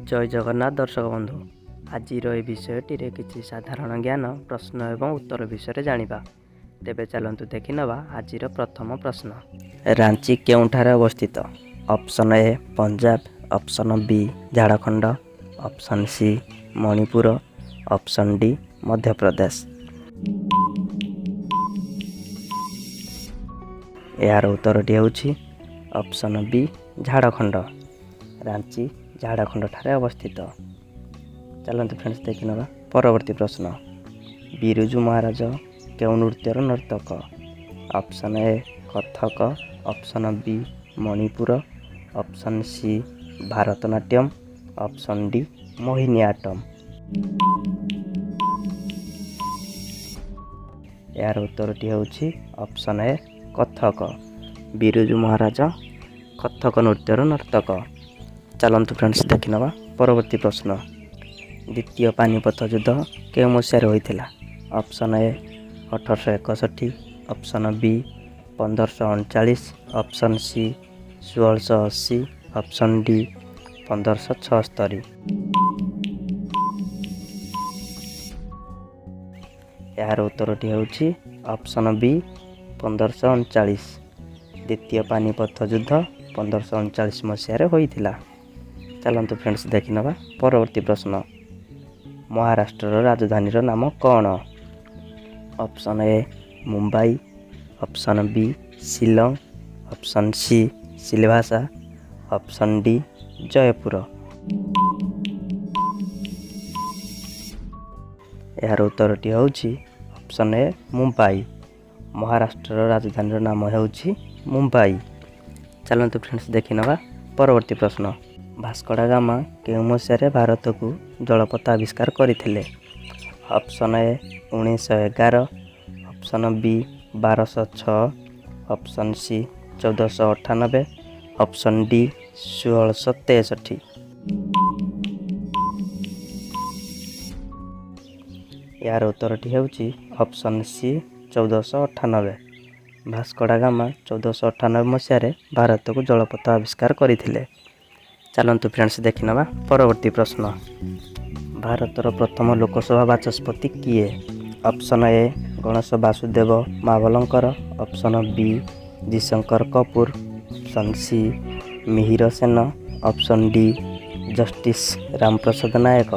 जय जगन्नाथ दर्शक बंधु आज विषयटी किसी साधारण ज्ञान प्रश्न एवं उत्तर विषय जानिबा। तेबे चलंतु देखि नवा आजिर प्रथम प्रश्न। रांची केउठारे अवस्थित? Option A Punjab, option B Jharkhand, option C Manipur, option D Madhya Pradesh. यार उत्तरटी होउछि ऑप्शन बी झारखंड। रांची झारखंड ठारे अवस्थित। चलते फ्रेंड्स देखि नवा परवर्ती प्रश्न। बिरजू महाराज केउ नृत्यर नर्तक? Option A Kathak, option B Manipur, option C Bharatanatyam, option D Mohiniattam. यार उत्तरटी होउछि ऑप्शन ए कथक। बिरजू महाराज कथक नृत्यर नर्तक। चलतु फ्रेंड्स देखि नवा परवर्ती प्रश्न। द्वितीय पानीपत युद्ध केउ मसीहारे होइथिला? Option A 1861, option B 1539, option C 1680, option D 1576। यार उत्तरटी होउछि ऑप्शन बी 1539। द्वितीय पानीपत युद्ध 1539 मसीहारे होइथिला। चलतु फ्रेंड्स देखि नवा परवर्ती प्रश्न। महाराष्ट्र राजधानी नाम कौन? Option A Mumbai, option B Shillong, option C Silvassa, option D Jaipur. यार उत्तरटी होउछि ऑप्शन ए मुंबई। महाराष्ट्र राजधानी नाम होउछि मुंबई। चलतु फ्रेंड्स देखि नवा परवर्ती प्रश्न। भास्को दा गामा केउ मसीहारे भारत को जलपथ आविष्कार करथिले? Option A 1911, option B 1206, option C 1498, option D 1663। यार उत्तरटी होउछि ऑप्शन सी 1498। भास्को दा गामा 1498 मसीहारे भारत को जलपथ आविष्कार करथिले। चलतु फ्रेंड्स देखि नवा परवर्ती प्रश्न। भारतर प्रथम लोकसभा बाचस्पति किए? Option A Ganesh Vasudev Mavalankar, option B G Shankar Kapoor, option C Mihir Sen, option D justice Ramprasad Naik.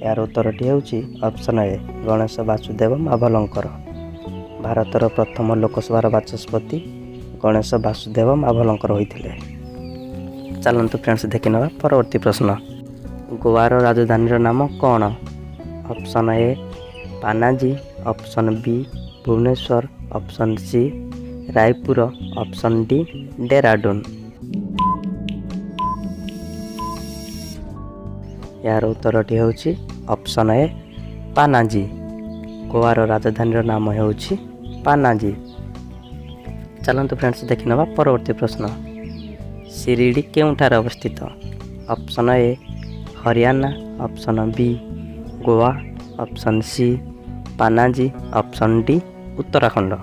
यार उत्तरटी होउछि ऑप्शन ए गणेश वासुदेव महाबलंकर। भारतर प्रथम लोकसभार बाचस्पति गणेश वासुदेव महाबलंकर होइथिले। चलतु फ्रेंड्स देखि नवा परवर्ती प्रश्न। गोवार राजधानी नाम कौन? Option A Panaji, option B Bhubaneswar, option C Raipur, option D Dehradun. यार उत्तरटी होउछि ऑप्शन ए पानाजी। गोवार राजधानी नाम होउछि पानाजी। चलतु फ्रेंड्स देखि नवा परवर्ती प्रश्न। शिरडी केउठारे अवस्थित? Option A Haryana, option B Goa, option C Panaji, option D Uttarakhand.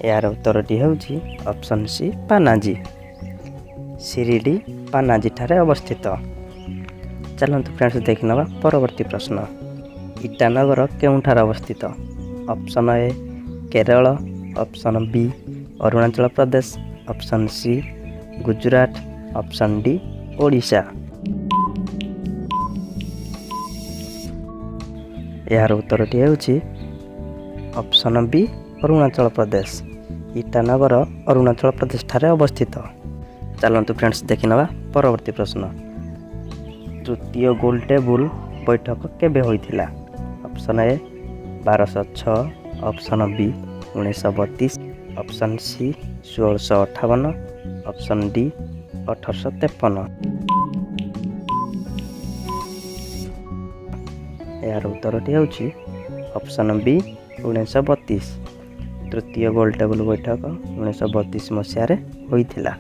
यार उत्तरटी होउछि ऑप्शन सी पानाजी। शिरडी पानाजी ठारे अवस्थित। चलतु फ्रेंड्स देखि नवा परवर्ती प्रश्न। ईटानगर केउठारे अवस्थित? Option A Kerala, option B Arunachal Pradesh, option C Gujarat, option D Odisha. यार उत्तरटी होउछि ऑप्शन बी अरुणाचल प्रदेश। ईटानगर अरुणाचल प्रदेश ठारे अवस्थित। चलतु फ्रेंड्स देखि नवा परवर्ती प्रश्न। तृतीय गोल टेबुल बैठक केबे होइथिला? Option A 1206, option B 1932, option C 1658, option D 1853। यार उत्तरटी होउछि ऑप्शन बी 1932। तृतीय गोल टेबुल बैठक 1932 मसीहारे होइथिला।